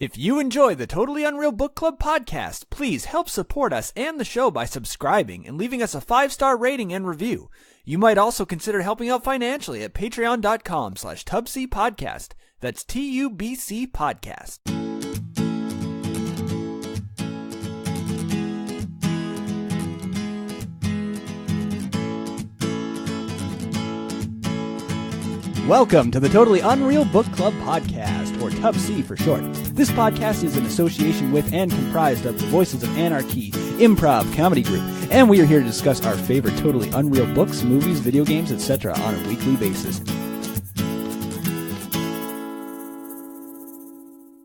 If you enjoy the Totally Unreal Book Club podcast, please help support us and the show by subscribing and leaving us a 5-star rating and review. You might also consider helping out financially at patreon.com/tubcpodcast. That's TUBC podcast. Welcome to the Totally Unreal Book Club podcast, or TUBC for short. This podcast is in association with and comprised of the Voices of Anarchy Improv comedy group, and we are here to discuss our favorite totally unreal books, movies, video games, etc. on a weekly basis.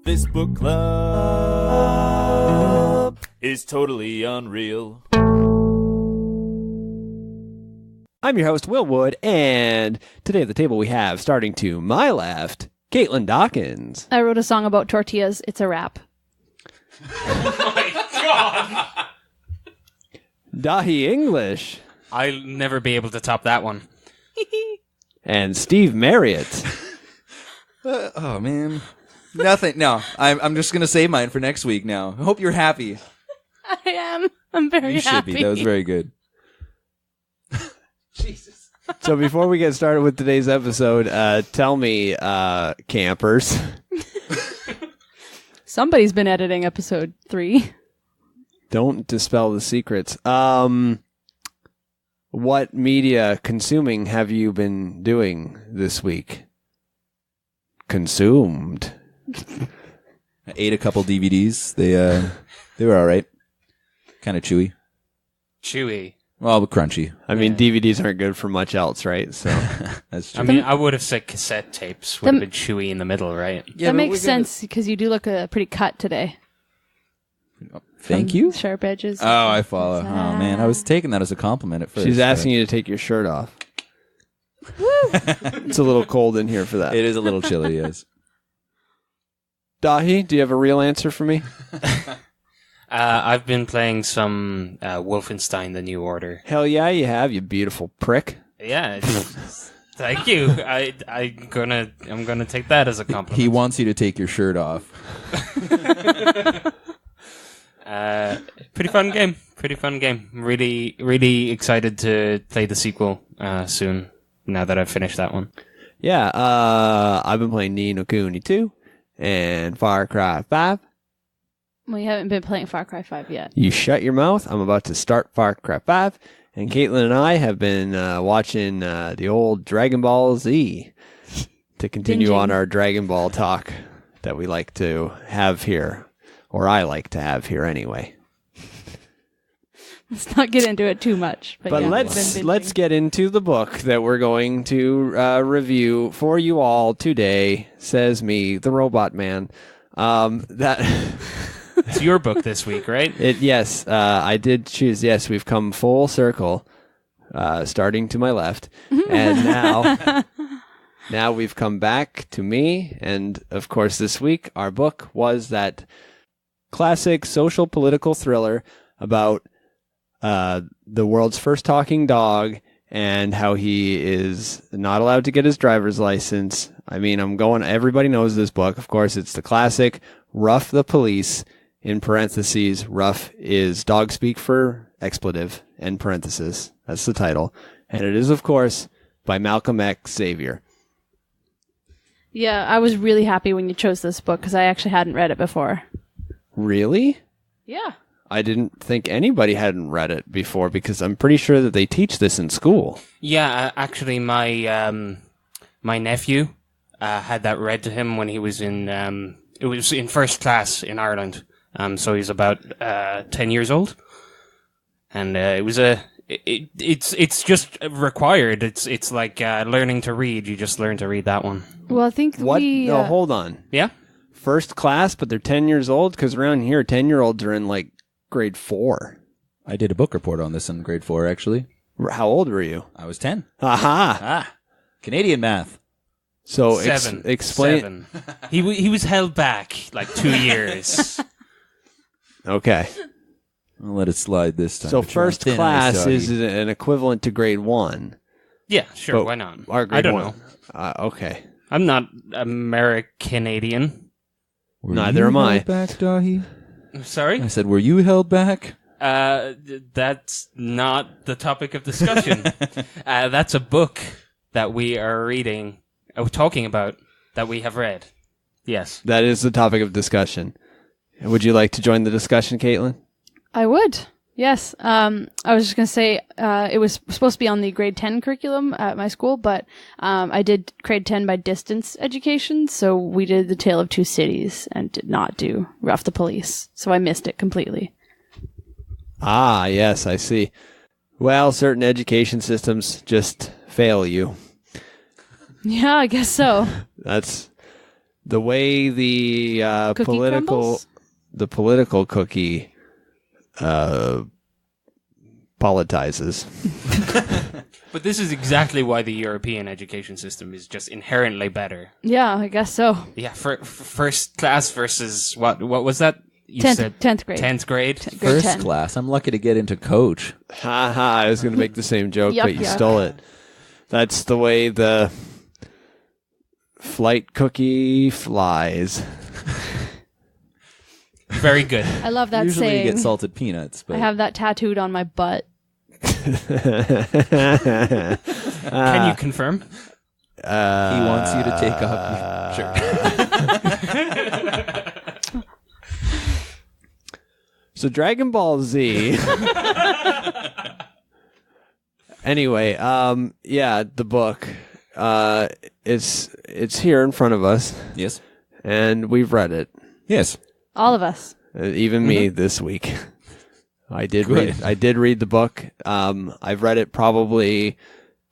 This book club is totally unreal. I'm your host, Willwood, and today at the table we have, starting to my left, Caitlin Dawkins. I wrote a song about tortillas. It's a rap. Oh my god! Dahi English. I'll never be able to top that one. And Steve Marriott. Oh, man. Nothing. No, I'm just going to save mine for next week now. I hope you're happy. I am. I'm very You happy. should be. That was very good. Jesus. So before we get started with today's episode, tell me, campers. Somebody's been editing episode 3. Don't dispel the secrets. What media consuming have you been doing this week? Consumed. I ate a couple DVDs. They were all right. Kind of chewy. Chewy. Well, but crunchy. I mean, DVDs aren't good for much else, right? So That's true. I mean, I would have said cassette tapes would have been chewy in the middle, right? Yeah, that but makes we're gonna- sense because you do look pretty cut today. Thank you. Sharp edges. Oh, I follow. Oh, man. I was taking that as a compliment at first. she's asking you to take your shirt off. It's a little cold in here for that. It is a little chilly, yes. Dahi, do you have a real answer for me? I've been playing some Wolfenstein: The New Order. Hell yeah, you have, you beautiful prick. Yeah, thank you. I'm gonna take that as a compliment. He wants you to take your shirt off. Pretty fun game. Really, really excited to play the sequel soon. Now that I've finished that one. Yeah, I've been playing Ni no Kuni 2 and Far Cry 5. Well, you haven't been playing Far Cry 5 yet. You shut your mouth. I'm about to start Far Cry 5. And Caitlin and I have been watching the old Dragon Ball Z to continue Binging. on our Dragon Ball talk that we like to have here. Or I like to have here anyway. Let's not get into it too much. But yeah, let's get into the book that we're going to review for you all today. Says me, the Robot Man. It's your book this week, right? Yes, I did choose. Yes, we've come full circle, starting to my left, and now we've come back to me. And of course, this week our book was that classic social political thriller about the world's first talking dog and how he is not allowed to get his driver's license. I mean, everybody knows this book. Of course, it's the classic Ruff the Police. In parentheses, Ruff is dog speak for expletive, end parenthesis. That's the title. And it is, of course, by Malcolm X Xavier. Yeah, I was really happy when you chose this book because I actually hadn't read it before. Really? Yeah. I didn't think anybody hadn't read it before because I'm pretty sure that they teach this in school. Yeah, actually, my nephew had that read to him when he was in it was in first class in Ireland. So he's about 10 years old, and it's just required. It's like learning to read. You just learn to read that one. Well, I think What? No, hold on. Yeah. First class, but they're 10 years old? Because around here, 10-year-olds are in like grade 4. I did a book report on this in grade 4, actually. How old were you? I was 10. Aha! Canadian math. So Explain. Seven. He was held back like 2 years. Okay. I'll let it slide this time. So But you're on first thin class ice, is doggy. an equivalent to grade 1. Yeah, sure. But Why not? Our grade I don't 1. know. Okay. I'm not Americanadian. Neither am I. Held back, Dahi? Sorry? I said, were you held back? That's not the topic of discussion. That's a book that we are reading, talking about, that we have read. Yes. That is the topic of discussion. Would you like to join the discussion, Caitlin? I would. Yes. I was just going to say it was supposed to be on the grade 10 curriculum at my school, but I did grade 10 by distance education, so we did The Tale of Two Cities and did not do Ruff the Police, so I missed it completely. Ah, yes, I see. Well, certain education systems just fail you. Yeah, I guess so. That's the way the Crumbles? political cookie politizes. But this is exactly why the European education system is just inherently better. Yeah, I guess so. Yeah, first class versus what was that? You 10th grade. 10th grade? Grade First 10. class. I'm lucky to get into coach. Ha ha, I was going to make the same joke, Yuck, but you yuck. stole it. That's the way the flight cookie flies. Very good. I love that Usually saying. you get salted peanuts, but I have that tattooed on my butt. Can you confirm? he wants you to take off your shirt. So Dragon Ball Z. Anyway, yeah, the book. It's here in front of us, Yes. and we've read it. Yes. All of us. Even me this week. I did Good. read the book. I've read it probably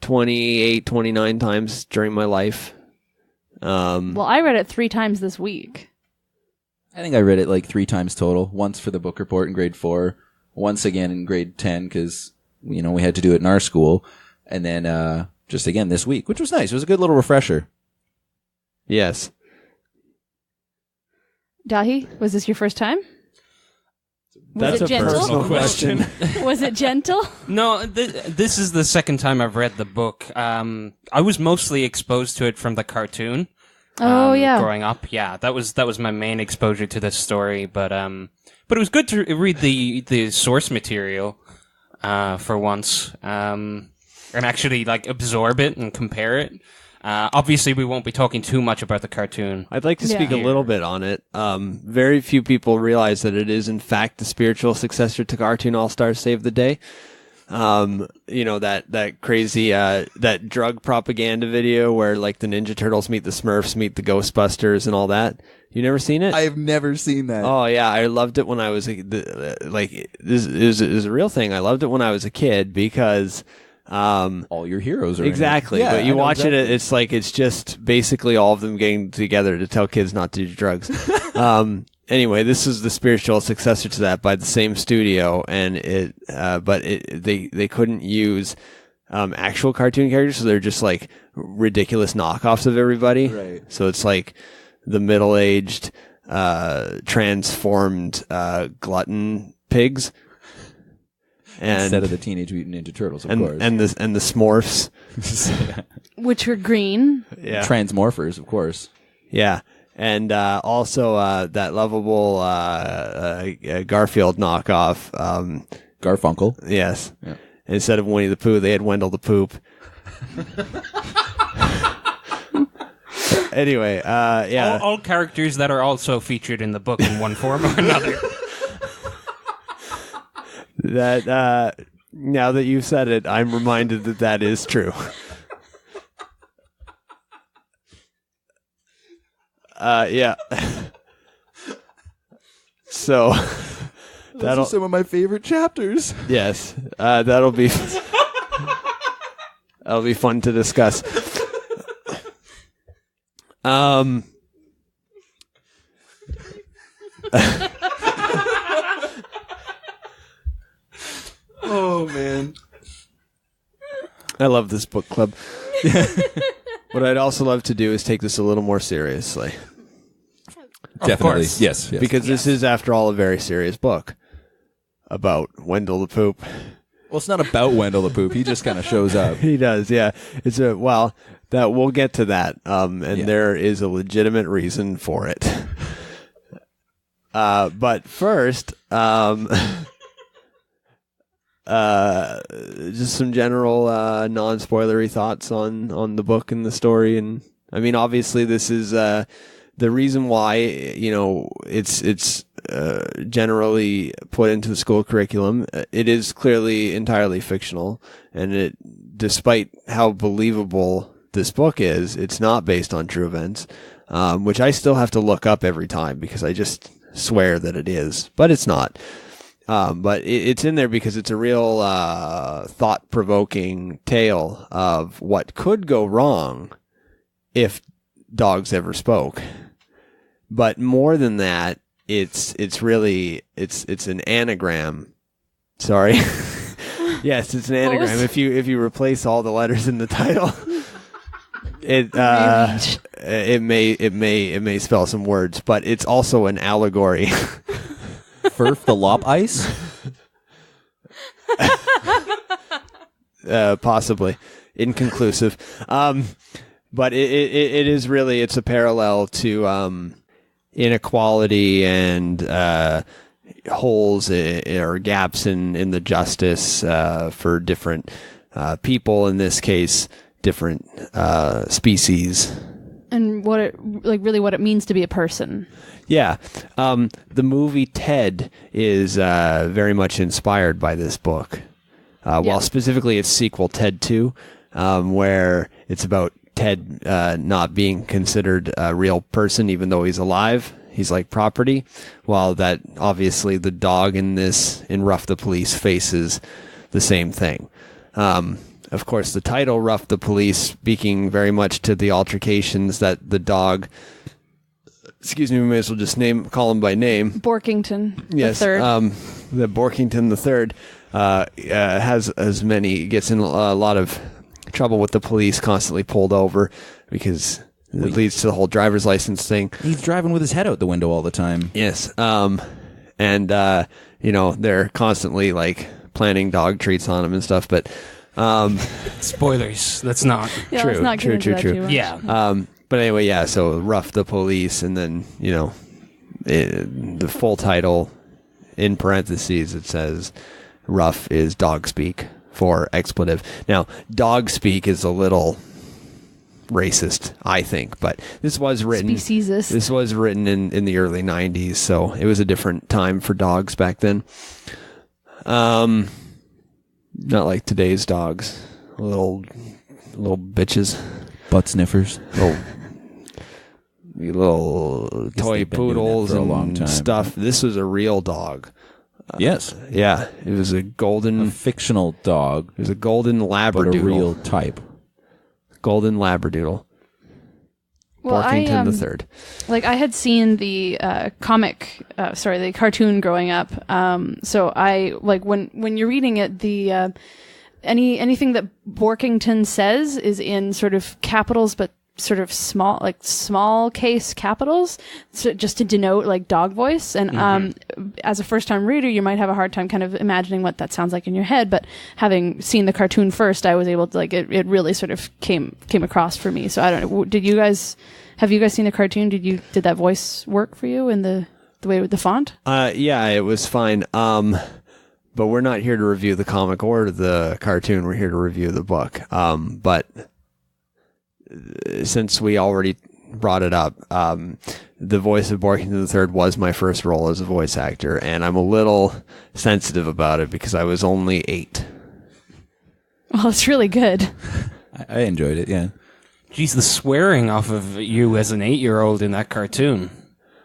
28, 29 times during my life. Well, I read it 3 times this week. I think I read it like 3 times total. Once for the book report in grade 4, once again in grade 10 because, we had to do it in our school, and then just again this week, which was nice. It was a good little refresher. Yes. Dahi, was this your first time? That's it a gentle? personal question. Was it gentle? No, this is the second time I've read the book. I was mostly exposed to it from the cartoon. Oh, yeah. Growing up, yeah, that was my main exposure to this story. But it was good to read the source material for once, and actually like absorb it and compare it. Obviously, we won't be talking too much about the cartoon. I'd like to speak Yeah. a little bit on it. Very few people realize that it is, in fact, the spiritual successor to Cartoon All-Stars Save the Day. That crazy, that drug propaganda video where, like, the Ninja Turtles meet the Smurfs, meet the Ghostbusters, and all that. You never seen it? I've never seen that. Oh, yeah. I loved it when I was, this is a real thing. I loved it when I was a kid because... All your heroes are exactly, in it. Yeah, but you I know watch exactly. it's just basically all of them getting together to tell kids not to do drugs. Anyway, this is the spiritual successor to that by the same studio, and they couldn't use actual cartoon characters, so they're just like ridiculous knockoffs of everybody. Right. So it's like the middle-aged transformed glutton pigs. And, Instead of the Teenage Mutant Ninja Turtles, of course. and the Smurfs. Which were green. Yeah. Transmorphers, of course. Yeah. And also that lovable Garfield knockoff. Garfunkel. Yes. Yeah. Instead of Winnie the Pooh, they had Wendell the Poop. Anyway, yeah. All characters that are also featured in the book in one form or another. That now that you've said it, I'm reminded that is true. Yeah. So Those are some of my favorite chapters. yes, that'll be fun to discuss. Oh, man. I love this book club. What I'd also love to do is take this a little more seriously. Definitely. course. Yes. Because this is, after all, a very serious book about Wendell the Poop. Well, it's not about Wendell the Poop. He just kind of shows up. He does, yeah. It's that we'll get to that. And Yeah. there is a legitimate reason for it. But first, just some general non-spoilery thoughts on the book and the story. And I mean, obviously, this is the reason why it's generally put into the school curriculum. It is clearly entirely fictional, and despite how believable this book is, it's not based on true events, which I still have to look up every time because I just swear that it is, but it's not. But it's in there because it's a real thought-provoking tale of what could go wrong if dogs ever spoke. But more than that, it's an anagram. Sorry. Yes, it's an anagram. If you replace all the letters in the title, it may spell some words, but it's also an allegory. Furf the lop ice? Possibly. Inconclusive. But it is really, it's a parallel to inequality and holes or gaps in the justice for different people, in this case, different species. And what it means to be a person. Yeah. The movie Ted is very much inspired by this book. While specifically its sequel, Ted 2, where it's about Ted not being considered a real person, even though he's alive. He's like property. While that, obviously, the dog in Ruff the Police faces the same thing. Of course, the title, Ruff the Police, speaking very much to the altercations that the dog... Excuse me, we may as well just call him by name. Borkington yes, the third. The Borkington the third gets in a lot of trouble with the police, constantly pulled over because it leads to the whole driver's license thing. He's driving with his head out the window all the time. Yes, and they're constantly like planning dog treats on him and stuff, but spoilers. That's not true. Let's not get into that too much. Yeah. But anyway, yeah, so Ruff the Police, and then, the full title, in parentheses, it says, Ruff is dog speak for expletive. Now, dog speak is a little racist, I think, but this was written... Speciesist. This was written in the early 90s, so it was a different time for dogs back then. Not like today's dogs. Little bitches. Butt sniffers. Little toy poodles for a long and time. stuff. This was a real dog. Yes. Yeah, it was a fictional dog. It was a golden labradoodle. But a real type. Golden labradoodle. Well, Borkington the third. Like, I had seen the the cartoon growing up. So I, like, when you're reading it, the anything that Borkington says is in sort of capitals, but sort of small case capitals, so just to denote like dog voice. And as a first time reader, you might have a hard time kind of imagining what that sounds like in your head. But having seen the cartoon first, I was able to, like, it really sort of came across for me. So I don't know. Have you guys seen the cartoon? Did that voice work for you in the way with the font? Yeah, it was fine. But we're not here to review the comic or the cartoon. We're here to review the book. But since we already brought it up, the voice of Borkington III was my first role as a voice actor, and I'm a little sensitive about it because I was only 8. Well, it's really good. I enjoyed it, yeah. Geez, the swearing off of you as an 8-year-old in that cartoon.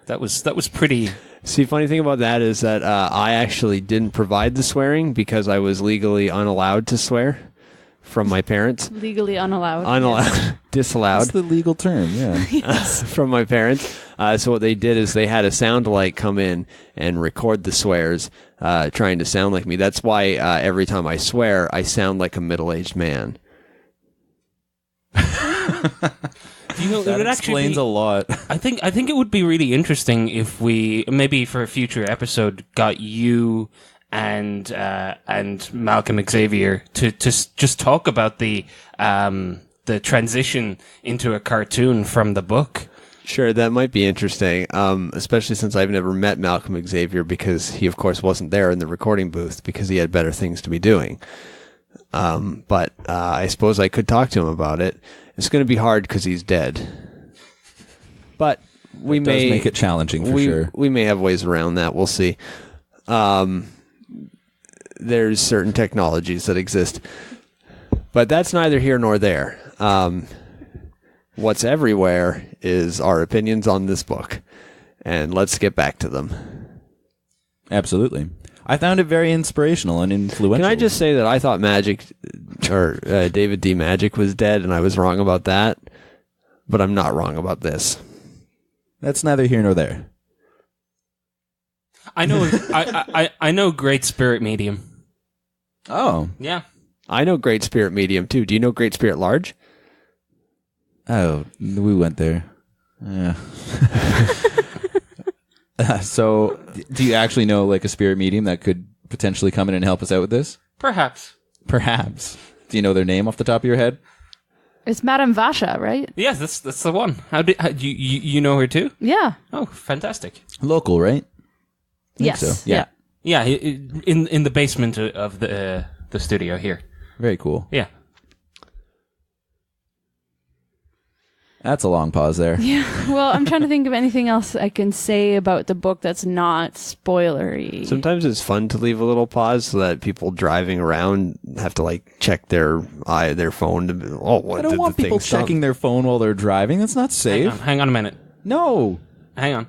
That was pretty... See, funny thing about that is that I actually didn't provide the swearing because I was legally unallowed to swear from my parents. Legally unallowed. Yes. Disallowed. That's the legal term, yeah. From my parents. So what they did is they had a sound alike come in and record the swears, trying to sound like me. That's why every time I swear, I sound like a middle-aged man. That explains a lot. I think it would be really interesting if we, maybe for a future episode, got you and Malcolm Xavier to just talk about the transition into a cartoon from the book. Sure, that might be interesting, especially since I've never met Malcolm Xavier because he, of course, wasn't there in the recording booth because he had better things to be doing. But I suppose I could talk to him about it. It's going to be hard because he's dead. But we does make it challenging for sure. We may have ways around that. We'll see. There's certain technologies that exist. But that's neither here nor there. What's everywhere is our opinions on this book. And let's get back to them. Absolutely. I found it very inspirational and influential. Can I just say that I thought David D. Magic was dead, and I was wrong about that? But I'm not wrong about this. That's neither here nor there. I know. I know Great Spirit Medium. Oh. Yeah. I know Great Spirit Medium, too. Do you know Great Spirit Large? Oh, we went there. Yeah. So, do you actually know like a spirit medium that could potentially come in and help us out with this? Perhaps. Perhaps. Do you know their name off the top of your head? It's Madame Vasha, right? Yes, that's the one. How you know her too? Yeah. Oh, fantastic. Local, right? Yes. So. Yeah. Yeah, in the basement of the studio here. Very cool. Yeah. That's a long pause there. Yeah. Well, I'm trying to think of anything else I can say about the book that's not spoilery. Sometimes it's fun to leave a little pause so that people driving around have to like check their phone. I don't want people checking their phone while they're driving. That's not safe. Hang on a minute. No. Hang on.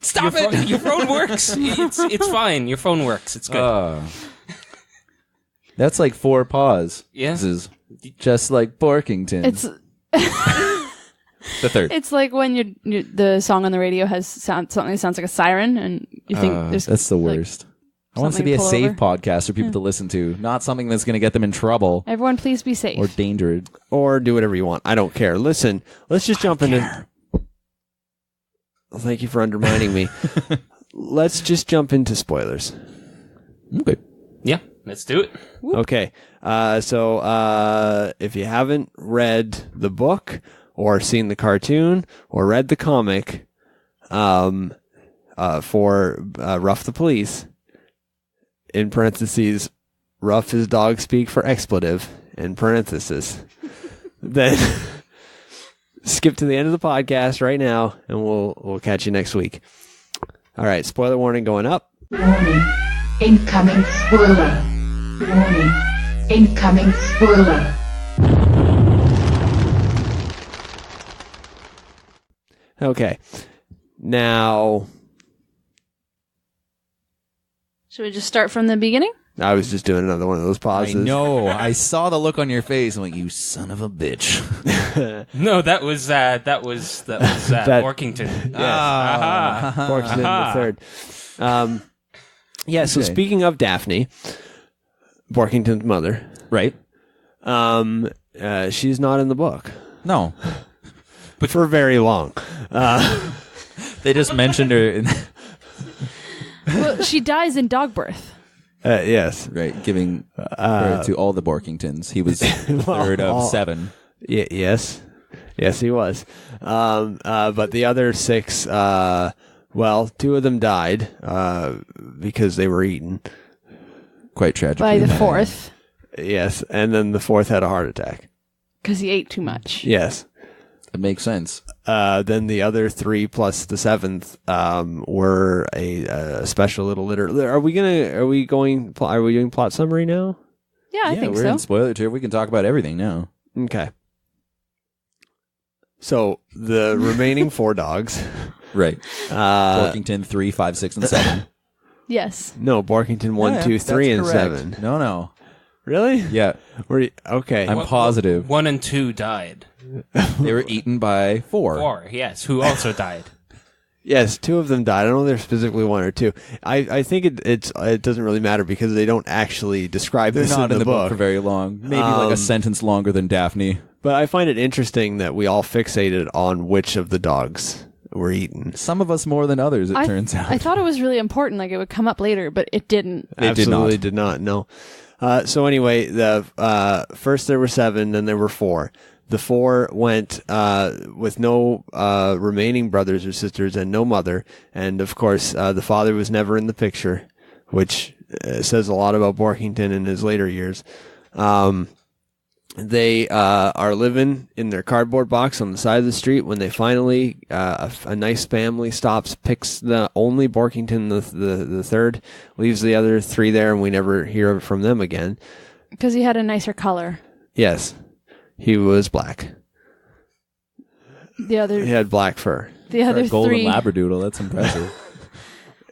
Stop it! Your phone works. It's fine. Your phone works. It's good. That's like 4 pause. Yeah. This is just like Borkington. It's the third. it's like when the song on the radio has something that sounds like a siren, and you think there's that's the worst. I want it to be a safe podcast for people to listen to, not something that's going to get them in trouble. Everyone, please be safe. Or endangered. Or do whatever you want. I don't care. Listen, let's just jump into... Thank you for undermining me. Let's just jump into spoilers. Okay. Yeah, let's do it. Okay. So if you haven't read the book or seen the cartoon or read the comic for Ruff the Police, in parentheses, Ruff is dog speak for expletive, in parentheses, then skip to the end of the podcast right now, and we'll catch you next week. All right, spoiler warning going up. Warning. Incoming spoiler. Warning. Incoming spoiler. Okay. Now, Should we just start from the beginning? I was just doing another one of those pauses. I know. I saw the look on your face. I'm like, you son of a bitch. No, that was Orkington. Borkington the third. Yeah, so Okay. speaking of Daphne, Borkington's mother, Right? she's not in the book. No. But for very long. They just mentioned her. In, Well, she dies in dog birth. Yes. right, giving birth to all the Borkingtons. He was the third of 7. Yes. Yes, he was. But the other 6, 2 of them died because they were eaten. Quite tragic. By the fourth, Yes, and then the 4th had a heart attack. because he ate too much. Yes. It makes sense. Then the other 3 plus the 7th were a special little litter. Are we doing plot summary now? Yeah, I think we're so. in spoiler territory. We can talk about everything now. Okay. So the remaining 4 dogs. Right. Borkington 3, 5, 6, and 7. Yes. No, Borkington 1, 2, 3, and 7. No. Really? Yeah. Okay. I'm positive. 1 and 2 died. They were eaten by 4. 4, yes, who also died. Yes, 2 of them died. I don't know if they're specifically 1 or 2. I think it doesn't really matter because they don't actually describe They're this not in the book for very long. Maybe like a sentence longer than Daphne. But I find it interesting that we all fixated on which of the dogs were eaten. Some of us more than others, it turns out. I thought it was really important, like it would come up later, but it didn't. It did not. Absolutely did not. No. So anyway, the first there were 7, then there were 4. the four went with no remaining brothers or sisters and no mother. And, of course, the father was never in the picture, which says a lot about Borkington in his later years. They are living in their cardboard box on the side of the street when they finally, a nice family stops, picks the only Borkington the third, leaves the other three there, and we never hear from them again. Because he had a nicer color. Yes. He was black. He had black fur. The other golden three. labradoodle. That's impressive.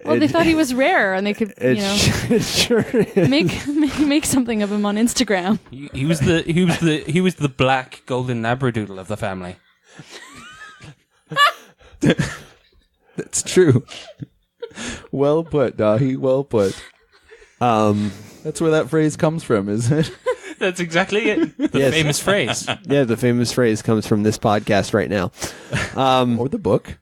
Well, they thought he was rare, and they could, It sure is. make something of him on Instagram. He was the black golden labradoodle of the family. That's true. Well put, Dahi. Well put. That's where that phrase comes from, isn't it? That's exactly it. The famous phrase. Yeah, the famous phrase comes from this podcast right now. Or the book.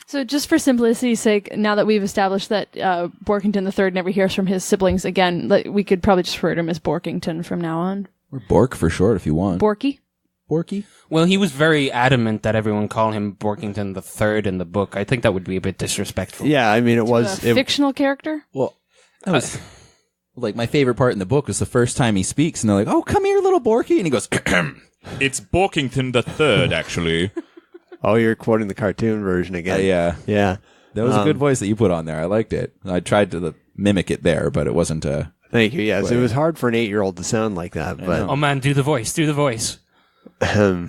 So just for simplicity's sake, now that we've established that Borkington III never hears from his siblings again, we could probably just refer to him as Borkington from now on. Or Bork for short, if you want. Borky? Borky? Well, he was very adamant that everyone call him Borkington III in the book. I think that would be a bit disrespectful. Yeah, I mean, it was... fictional character? Well, that was... like, my favorite part in the book was the first time he speaks, and they're like, "Oh, come here, little Borky," and he goes, It's Borkington the Third, actually. Oh, you're quoting the cartoon version again. yeah. Yeah. That was a good voice that you put on there. I liked it. I tried to mimic it there, but it wasn't Thank you. Yes, it was hard for an 8-year-old to sound like that, but... Oh man, do the voice. I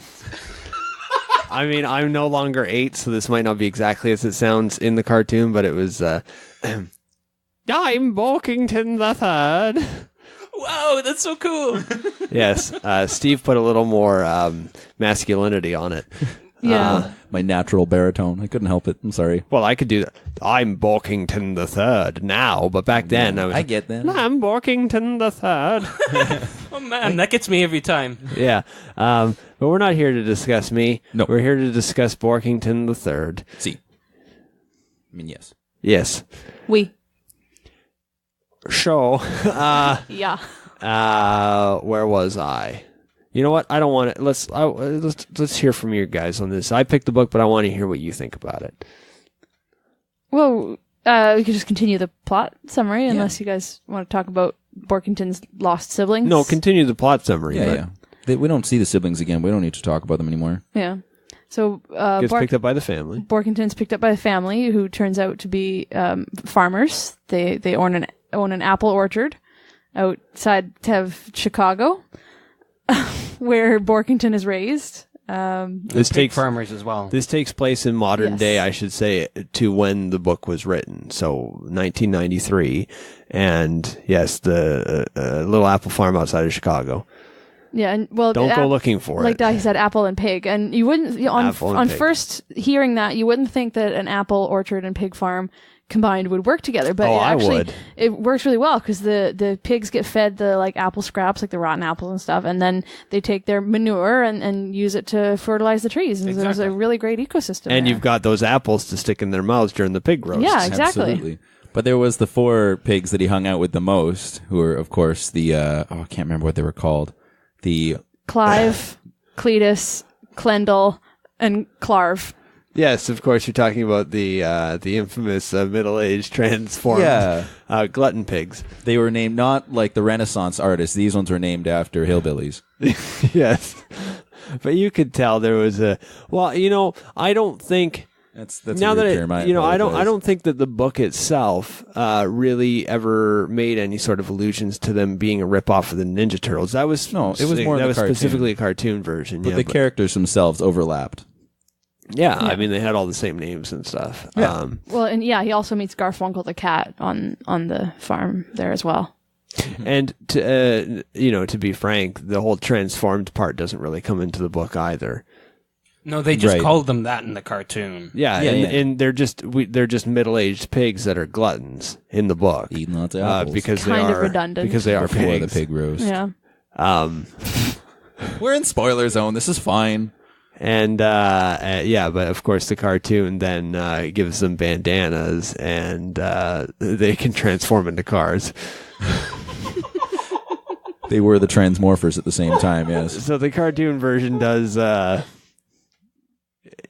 mean, I'm no longer 8, so this might not be exactly as it sounds in the cartoon, but it was... I'm Borkington the Third. Wow, that's so cool. Yes, Steve put a little more masculinity on it. Yeah. my natural baritone. I couldn't help it. I'm sorry. Well, I could do that. I'm Borkington the Third now, but back then I get that. I'm Borkington the Third. Oh man, that gets me every time. Yeah, but we're not here to discuss me. No. We're here to discuss Borkington the Third. See. I mean, yes. Yes. So, Yeah. where was I? You know what? I don't want to. Let's hear from you guys on this. I picked the book, but I want to hear what you think about it. Well, we could just continue the plot summary unless you guys want to talk about Borkington's lost siblings. No, continue the plot summary. Yeah. We don't see the siblings again. We don't need to talk about them anymore. Yeah. So Gets picked up by the family. Borkington's picked up by a family who turns out to be farmers. They own an apple orchard outside of Chicago, where Borkington is raised. This Big takes farmers as well. This takes place in modern Yes. day, I should say, to when the book was written. So 1993, and yes, the little apple farm outside of Chicago. Yeah, and well, Don't go looking for like it. that. He said apple and pig, and you wouldn't Apple and on pig. first hearing that you wouldn't think that an apple orchard and pig farm combined would work together, but I actually would. it works really well because the pigs get fed the like apple scraps, like the rotten apples and stuff, and then they take their manure and use it to fertilize the trees. And there's a really great ecosystem. And there. you've got those apples to stick in their mouths during the pig roast. Yeah, exactly. Absolutely. But there was the 4 pigs that he hung out with the most, who were, of course, the I can't remember what they were called. The Clive, Cletus, Clendel, and Clarv. Yes, of course, you're talking about the infamous middle-aged transformed glutton pigs. they were named not like the Renaissance artists. These ones were named after hillbillies. Yes, but you could tell there was a. Well, I don't think. That's Now a that rude term. I apologize. don't think that the book itself really ever made any sort of allusions to them being a ripoff of the Ninja Turtles. That was it was more that the was cartoon. specifically a cartoon version. But the characters themselves overlapped. Yeah, I mean they had all the same names and stuff. Yeah. Well, and yeah, he also meets Garfunkel the cat on the farm there as well. And to be frank, the whole transformed part doesn't really come into the book either. No, they just Right. called them that in the cartoon. Yeah, Yeah, and they're just middle-aged pigs that are gluttons in the book. Eating lots of apples. Because Kind they of are redundant. because they are before the pigs. pig roast. Yeah. We're in spoiler zone. This is fine. And but of course the cartoon then gives them bandanas and they can transform into cars. They were the Transmorphers at the same time, yes. So the cartoon version does,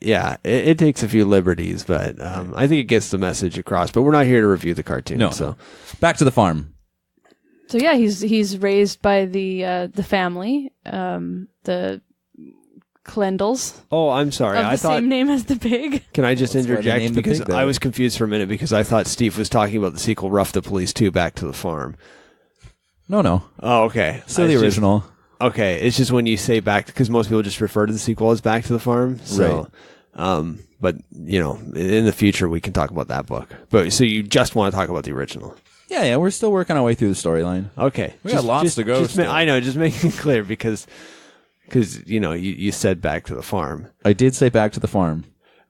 it takes a few liberties, but I think it gets the message across. But we're not here to review the cartoon. No. So Back to the farm. So yeah, he's raised by the family, the Clendels. Oh, I'm sorry. Of I the thought. same name as the pig. Can I just That's why they interject named the because pig that. I was confused for a minute because I thought Steve was talking about the sequel, Ruff the Police 2, Back to the Farm. No. Oh, okay. Still the original. Okay, it's just when you say back, because most people just refer to the sequel as Back to the Farm. So, but in the future we can talk about that book. But so you just want to talk about the original? Yeah, we're still working our way through the storyline. Okay, We got lots to go still. I know, just making it clear because you said Back to the Farm, I did say Back to the Farm.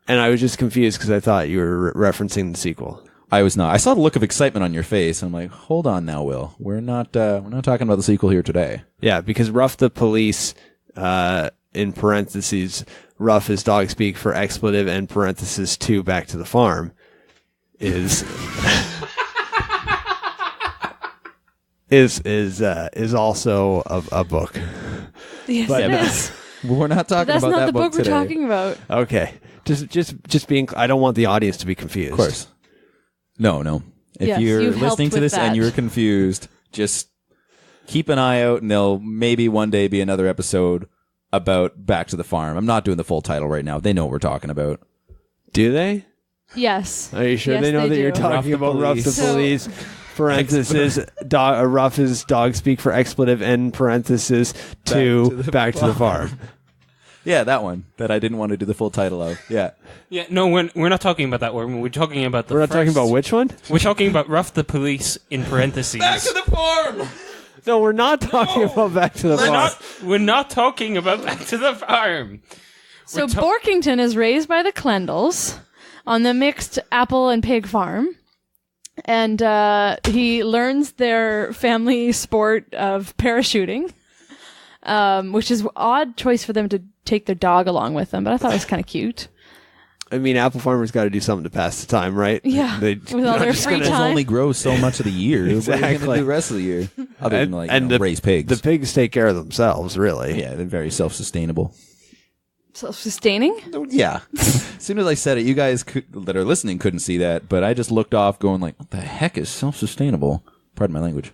and I was just confused because I thought you were referencing the sequel. I was not. I saw the look of excitement on your face, and I'm like, hold on now, Will. We're not talking about the sequel here today. Yeah, because Ruff the Police, in parentheses, Ruff is dog speak for expletive and parentheses 2 Back to the Farm, is is also a book. Yes, But- it Yeah, is. We're not talking That's about not that the book we're today. talking about. Okay, just being. I don't want the audience to be confused. Of course. No. If Yes, you're you've helped listening to with this and that. you're confused, just keep an eye out, and there'll maybe one day be another episode about Back to the Farm. I'm not doing the full title right now. They know what we're talking about. Do they? Yes. Are you sure Yes, they know that you're do. talking about Ruff the So- Police? Parentheses, Ruff is dog speak for expletive and parentheses 2 Back to the Farm. Yeah, that one that I didn't want to do the full title of. Yeah. Yeah, no, we're not talking about that one. We're talking about the We're not talking first- about which one? We're talking about Ruff the Police in parentheses. the Farm! No, we're not talking about Back to the Farm. We're not talking about Back to the Farm. So Borkington is raised by the Clendels on the mixed apple and pig farm. And he learns their family sport of parachuting, which is an odd choice for them to take their dog along with them, but I thought it was kind of cute. I mean, apple farmers got to do something to pass the time, right? Yeah, with all their free Apples time. only grow so much of the year. What are you going to Exactly. do the rest of the year? Other than the raise pigs. The pigs take care of themselves, really. Yeah, they're very self-sustainable. Self-sustaining? Yeah. As soon as I said it, you guys that are listening couldn't see that, but I just looked off going like, what the heck is self-sustainable? Pardon my language.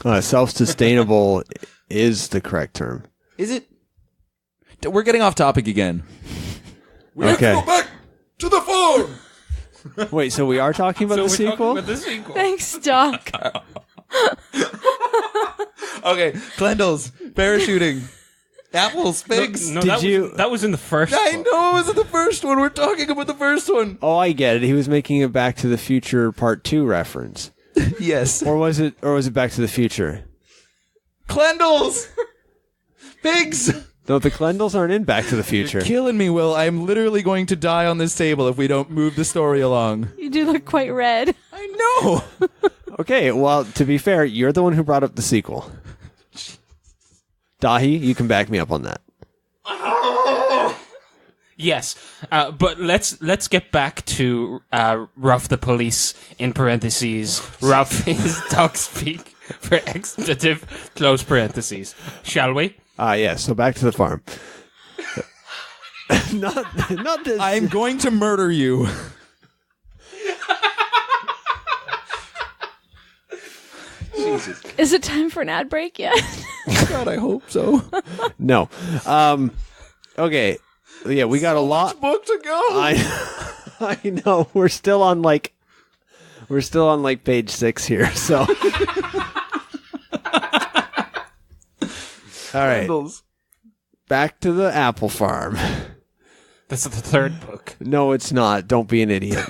Self-sustainable is the correct term. Is it? We're getting off topic again. Okay. back to the farm! Wait, so we are talking about the we're sequel? talking about the sequel. Thanks, Doc. Okay, Clendels, parachuting, apples, pigs. No, Did that was in the first I book. know it was the first one. We're talking about the first one. Oh, I get it. He was making a Back to the Future Part 2 reference. Yes. Or was it Back to the Future? Clendels! Pigs! No, the Clendels aren't in Back to the Future. Killing me, Will. I'm literally going to die on this table if we don't move the story along. You do look quite red. I know! Okay, well, to be fair, you're the one who brought up the sequel. Dahi, you can back me up on that. Yes, but let's get back to Ruff the Police in parentheses. Ruff is dog speak for expletive close parentheses. Shall we? Yes, so back to the farm. not this. I'm going to murder you. Is it time for an ad break yet? God, I hope so. No. Okay. Yeah, we got a lot. Book to go. I know. We're still on page 6 here. So. All right. Back to the apple farm. That's the third book. No, it's not. Don't be an idiot.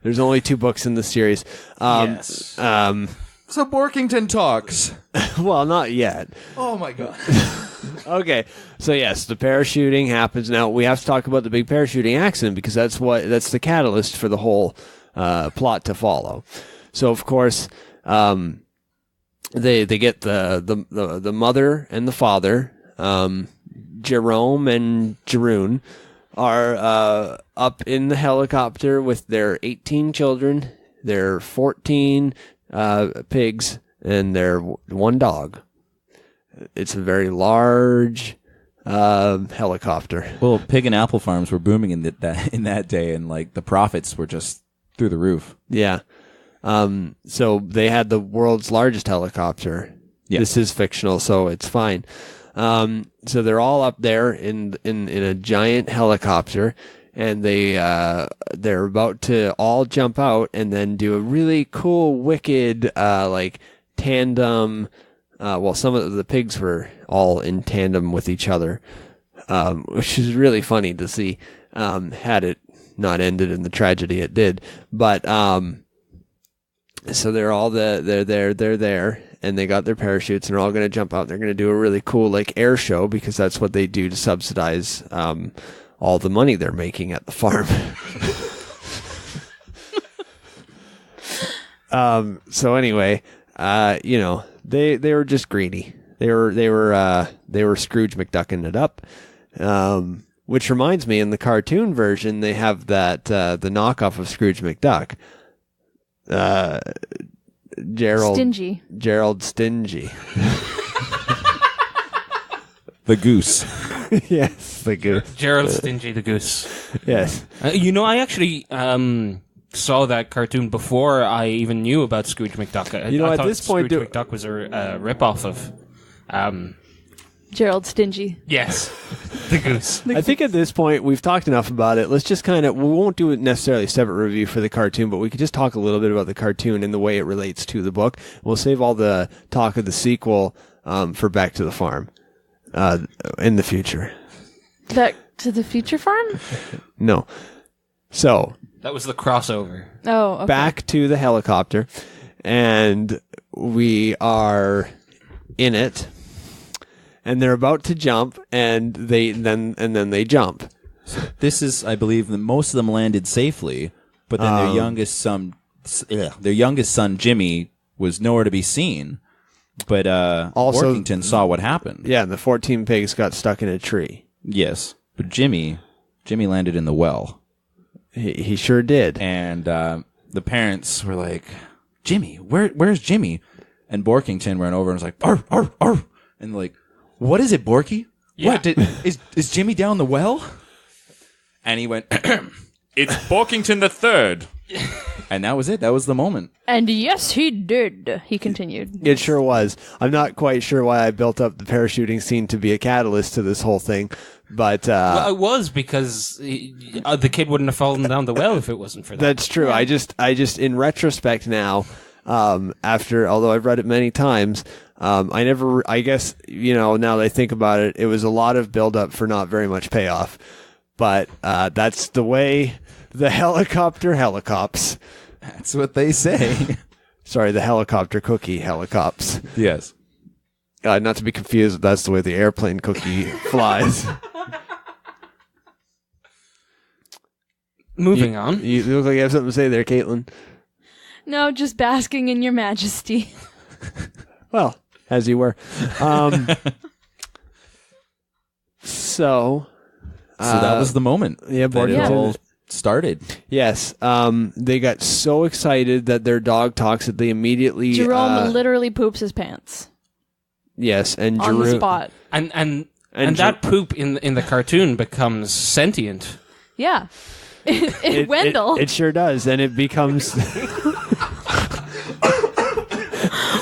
There's only 2 books in the series. Yes. So Borkington talks. Well, not yet. Oh my god. Okay, so yes, the parachuting happens. Now we have to talk about the big parachuting accident because that's the catalyst for the whole plot to follow. So of course, they get the mother and the father, Jerome and Jeroen, are up in the helicopter with their 18 children, their 14 pigs, and their 1 dog. it's a very large helicopter. Well, pig and apple farms were booming in that day, and like the profits were just through the roof. Yeah. So they had the world's largest helicopter. Yeah. This is fictional, so it's fine. So they're all up there in a giant helicopter, and they're about to all jump out and then do a really cool, wicked, like tandem. Well, some of the pigs were all in tandem with each other, which is really funny to see. Had it not ended in the tragedy it did, but so they're all they're there, and they got their parachutes, and they're all going to jump out. They're going to do a really cool like air show, because that's what they do to subsidize all the money they're making at the farm. So anyway, they were just greedy. They were Scrooge McDucking it up. Which reminds me, in the cartoon version, they have that the knockoff of Scrooge McDuck. Gerald Stingy. The goose. Yes, the goose. Gerald Stingy the goose. Yes. I actually saw that cartoon before I even knew about Scrooge McDuck. I at thought this point, Scrooge McDuck was a rip-off of... Gerald Stingy. Yes, the goose. I think at this point we've talked enough about it. Let's just we won't do necessarily a separate review for the cartoon, but we could just talk a little bit about the cartoon and the way it relates to the book. We'll save all the talk of the sequel for Back to the Farm in the future. Back to the Future Farm? No. So... That was the crossover. Oh, okay. Back to the helicopter, and we are in it, and they're about to jump, and then they jump. This is, I believe, that most of them landed safely, but then their youngest son Jimmy was nowhere to be seen. But Also, Workington saw what happened. Yeah, and the 14 pigs got stuck in a tree. Yes, but Jimmy landed in the well. He sure did. And the parents were like, Jimmy, where's Jimmy? And Borkington ran over and was like, arf, arf, arf. And like, what is it, Borky? Yeah. What? Is Jimmy down the well? And he went, It's Borkington the Third. and that was it. That was the moment. And yes, he did. He continued. It sure was. I'm not quite sure why I built up the parachuting scene to be a catalyst to this whole thing, but Well, it was because the kid wouldn't have fallen down the well if it wasn't for that. that's true. I just in retrospect now, although I've read it many times, I guess, now that I think about it, it was a lot of build up for not very much payoff. But that's the way the helicopter helicops. That's what they say. Sorry, the helicopter cookie helicops. Yes. Not to be confused, that's the way the airplane cookie flies. Moving on. You look like you have something to say there, Caitlin. No, just basking in your majesty. Well, as you were. So that was the moment. Yeah, that it Borkington. all started. Yes. They got so excited that their dog talks that they immediately... Jerome literally poops his pants. Yes, and on the spot. And that poop in the cartoon becomes sentient. Yeah. Wendell. It sure does, and it becomes...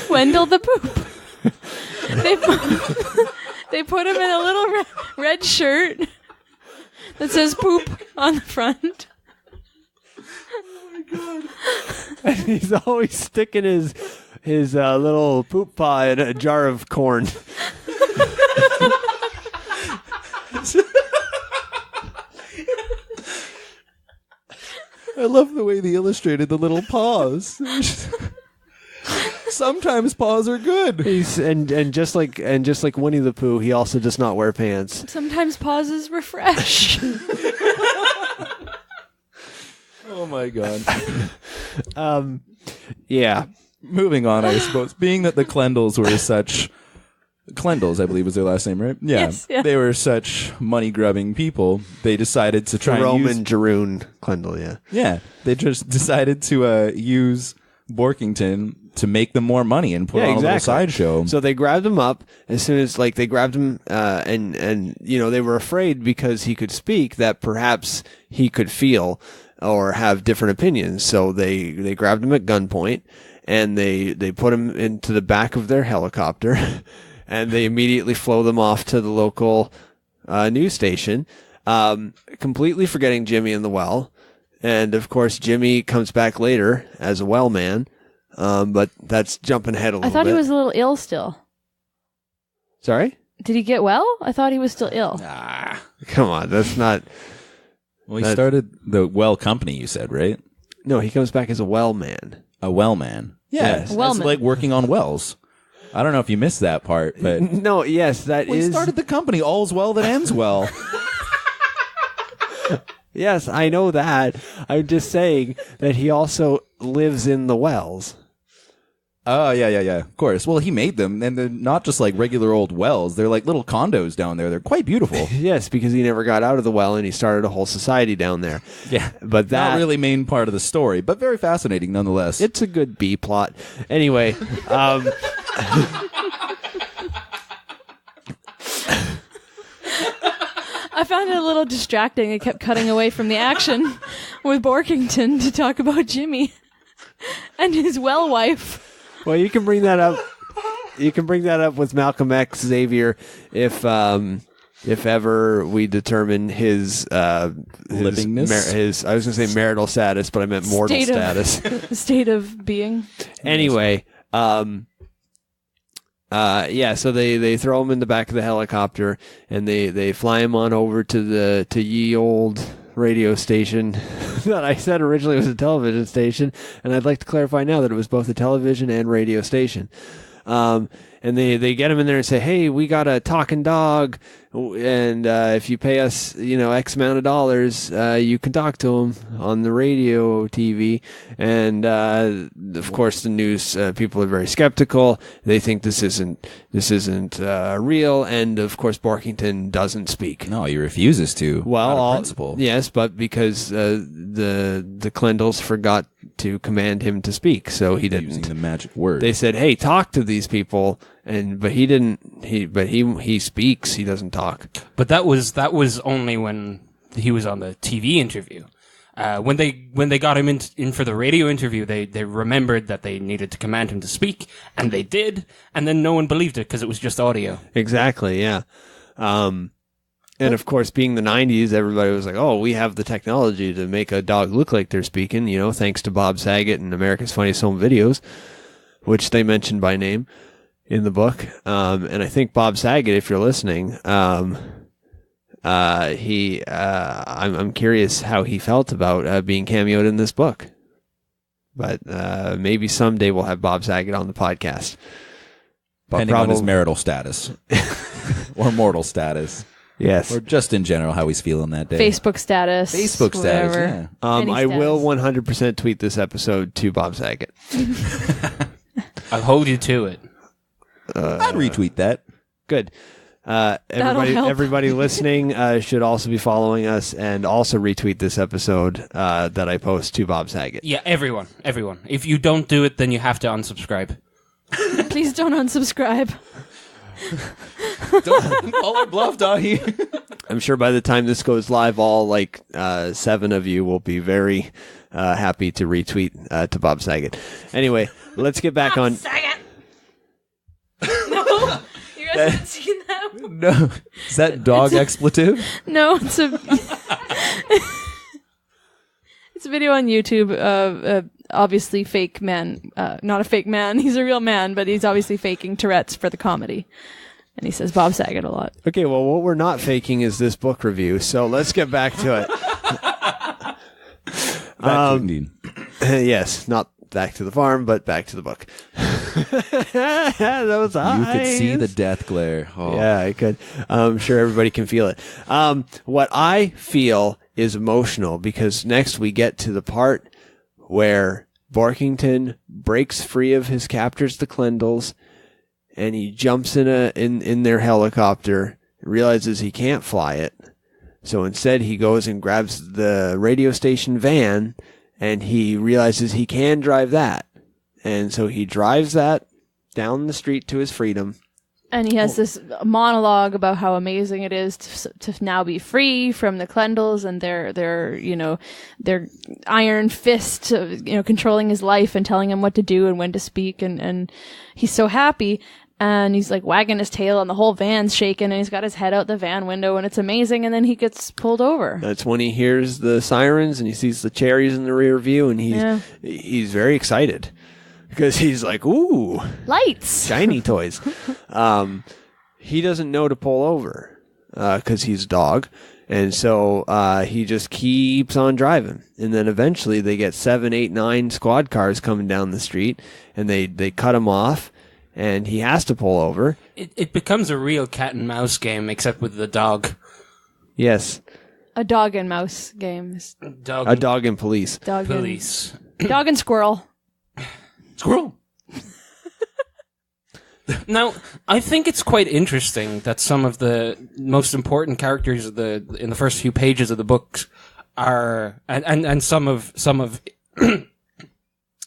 Wendell the poop. They put him in a little red shirt that says poop on the front. Oh my god. And he's always sticking his little poop paw in a jar of corn. I love the way they illustrated the little paws. Sometimes paws are good. And just like Winnie the Pooh, he also does not wear pants. Sometimes pauses refresh. Oh my god. Yeah. Moving on, I suppose. Being that the Clendels were such... Clendels, I believe was their last name, right? Yeah. Yes, yeah. They were such money-grubbing people, they decided to try Jerome and use... and Jeroen Clendel, yeah. Yeah. They just decided to use Borkington to make them more money and put on a little sideshow. So they grabbed him up as soon as they grabbed him, and they were afraid because he could speak that perhaps he could feel or have different opinions. So they grabbed him at gunpoint and they put him into the back of their helicopter and they immediately flew them off to the local news station, completely forgetting Jimmy in the well. And of course, Jimmy comes back later as a well man, but that's jumping ahead a little bit. I thought he was a little ill still. Sorry? Did he get well? I thought he was still ill. Come on, that's not... Well, he started the well company, you said, right? No, he comes back as a well man. A well man. Yes. Wellman. That's like working on wells. I don't know if you missed that part, but... No, yes, he started the company, all's well that ends well. Yes, I know that. I'm just saying that he also lives in the wells. Oh, yeah. Of course. Well, he made them, and they're not just like regular old wells. They're like little condos down there. They're quite beautiful. Yes, because he never got out of the well, and he started a whole society down there. Yeah. But that... Not really main part of the story, but very fascinating nonetheless. It's a good B plot. Anyway, I found it a little distracting. It kept cutting away from the action with Borkington to talk about Jimmy and his well wife. well, you can bring that up. You can bring that up with Malcolm X Xavier if ever we determine his livingness. I was going to say marital status, but I meant mortal status. State of being. Anyway, so they throw him in the back of the helicopter and they fly him on over to ye old radio station that I said originally was a television station, and I'd like to clarify now that it was both a television and radio station. And they get him in there and say, hey, we got a talking dog, and if you pay us, X amount of dollars, you can talk to him on the radio, TV. And of course, the news people are very skeptical. They think this isn't real. And of course, Borkington doesn't speak. No, he refuses to. Well, out of principle. Yes, but because the Clendels forgot to command him to speak, so he didn't. Using the magic word. They said, "Hey, talk to these people," but he didn't. He speaks. He doesn't talk. But that was only when he was on the TV interview. When they got him in for the radio interview, they remembered that they needed to command him to speak, and they did, and then no one believed it because it was just audio. Exactly. Yeah. And of course, being the 90s, everybody was like, oh, we have the technology to make a dog look like they're speaking, thanks to Bob Saget and America's Funniest Home Videos, which they mentioned by name in the book. And I think Bob Saget, if you're listening, I'm curious how he felt about being cameoed in this book. But maybe someday we'll have Bob Saget on the podcast. Depending on his marital status. Or mortal status. Yes. Or just in general, how he's feeling that day. Facebook status. Yeah. I will 100% tweet this episode to Bob Saget. I'll hold you to it. I'd retweet that. Good. Everybody listening should also be following us and also retweet this episode that I post to Bob Saget. Yeah, everyone. If you don't do it, then you have to unsubscribe. Please don't unsubscribe. Don't call our bluff, Dahi. I'm sure by the time this goes live, all 7 of you will be very happy to retweet to Bob Saget. Anyway, let's get back on. Saget. No, you guys haven't seen that. No, is that dog expletive? No, it's a it's a video on YouTube of obviously fake man, not a fake man. He's a real man, but he's obviously faking Tourette's for the comedy. And he says Bob Saget a lot. Okay, well, what we're not faking is this book review, so let's get back to it. Indeed. Yes, not back to the farm, but back to the book. Those eyes. You could see the death glare. Oh. Yeah, I could. I'm sure everybody can feel it. What I feel is emotional because next we get to the part where Borkington breaks free of his captors, the Clendels, and he jumps in their helicopter, realizes he can't fly it. So instead he goes and grabs the radio station van, and he realizes he can drive that. And so he drives that down the street to his freedom. And he has this monologue about how amazing it is to now be free from the Clendels and their iron fist, controlling his life and telling him what to do and when to speak. And he's so happy. And he's like wagging his tail and the whole van's shaking and he's got his head out the van window and it's amazing. And then he gets pulled over. That's when he hears the sirens and he sees the cherries in the rear view and he's very excited. Because he's like, ooh, lights, shiny toys. He doesn't know to pull over because he's a dog. And so he just keeps on driving. And then eventually they get 7, 8, 9 squad cars coming down the street and they cut him off and he has to pull over. It becomes a real cat and mouse game, except with the dog. Yes. A dog and mouse game. A dog and police. Dog and squirrel. Squirrel. Now, I think it's quite interesting that some of the most important characters in the first few pages of the books are, and some of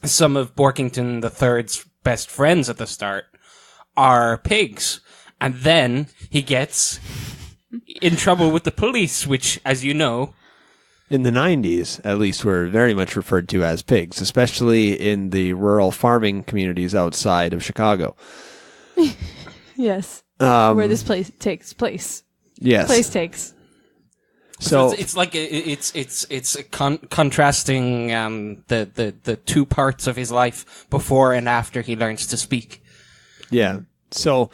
Borkington III's best friends at the start are pigs, and then he gets in trouble with the police, which, as you know, in the 90s, at least, were very much referred to as pigs, especially in the rural farming communities outside of Chicago. Yes. Where this place takes place. Yes. So it's like it's contrasting the two parts of his life before and after he learns to speak. Yeah. So,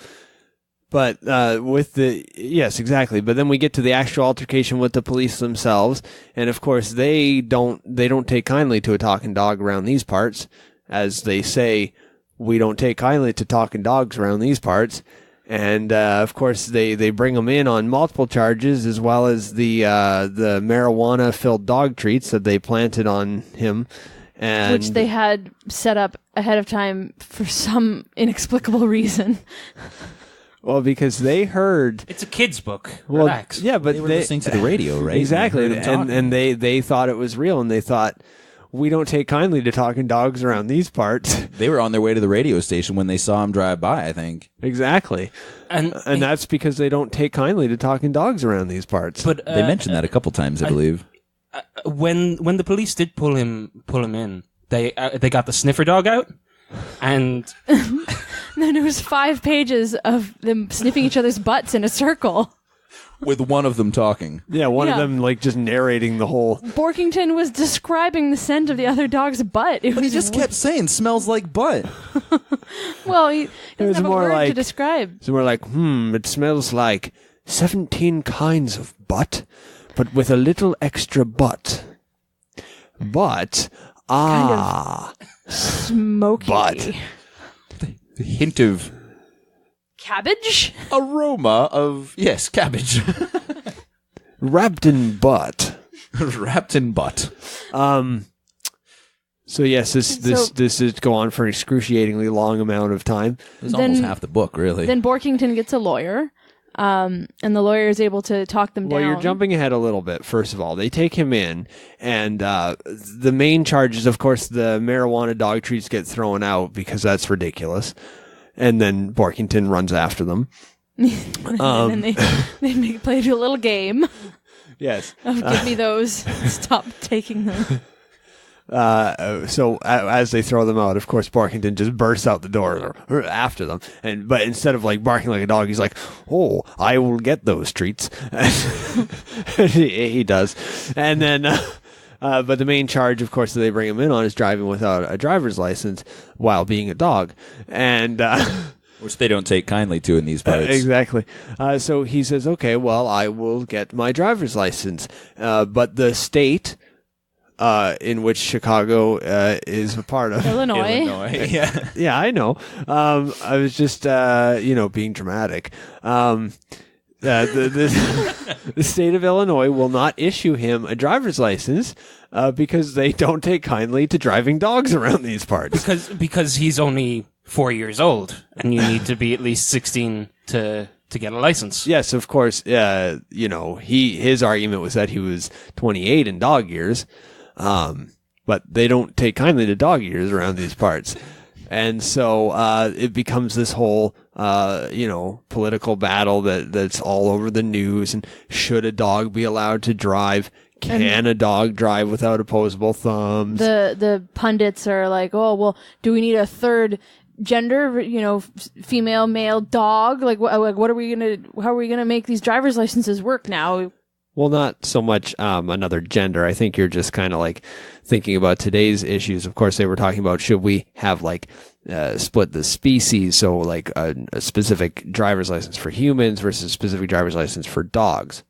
but yes, exactly. But then we get to the actual altercation with the police themselves, and of course they don't take kindly to a talking dog around these parts, as they say, we don't take kindly to talking dogs around these parts. And of course, they bring him in on multiple charges, as well as the marijuana-filled dog treats that they planted on him, and which they had set up ahead of time for some inexplicable reason. Well, because they heard it's a kid's book. Well, relax. Yeah, but they were listening to the radio, right? Exactly, and they thought it was real, and they thought, we don't take kindly to talking dogs around these parts. They were on their way to the radio station when they saw him drive by, I think. Exactly. And that's because they don't take kindly to talking dogs around these parts. But they mentioned that a couple times, I believe. When the police did pull him in, they got the sniffer dog out, and then it was 5 pages of them sniffing each other's butts in a circle. With one of them talking. Yeah, one of them like just narrating the whole. Borkington was describing the scent of the other dog's butt. But he just kept saying, "Smells like butt." Well, he doesn't have a word to describe. So we're like, it smells like 17 kinds of butt, but with a little extra butt. But kind of smoky. Butt. The hint of cabbage? Aroma of, yes, cabbage. Wrapped in butt. Wrapped in butt. So yes, this is go on for an excruciatingly long amount of time. It was almost half the book, really. Then Borkington gets a lawyer, and the lawyer is able to talk them down. Well, you're jumping ahead a little bit. First of all, they take him in, and the main charges, of course, the marijuana dog treats get thrown out because that's ridiculous. And then Borkington runs after them. And then they play a little game. Yes. Of give me those. Stop taking them. So as they throw them out, of course, Borkington just bursts out the door after them. But instead of like barking like a dog, he's like, "Oh, I will get those treats." he does. And then... but the main charge, of course, that they bring him in on is driving without a driver's license while being a dog. And which they don't take kindly to in these parts. Exactly. So he says, okay, well, I will get my driver's license. But the state in which Chicago is a part of... Illinois. Yeah, I know. I was just, being dramatic. The state of Illinois will not issue him a driver's license because they don't take kindly to driving dogs around these parts. Because he's only 4 years old, and you need to be at least 16 to get a license. Yes, of course. His argument was that he was 28 in dog years, but they don't take kindly to dog years around these parts. And so it becomes this whole, political battle that's all over the news. And should a dog be allowed to drive? Can a dog drive without opposable thumbs? The pundits are like, oh, well, do we need a third gender, female, male, dog? Like, how are we gonna make these driver's licenses work now? Well, not so much another gender. I think you're just kind of like thinking about today's issues. Of course, they were talking about should we have like split the species, so like a specific driver's license for humans versus a specific driver's license for dogs.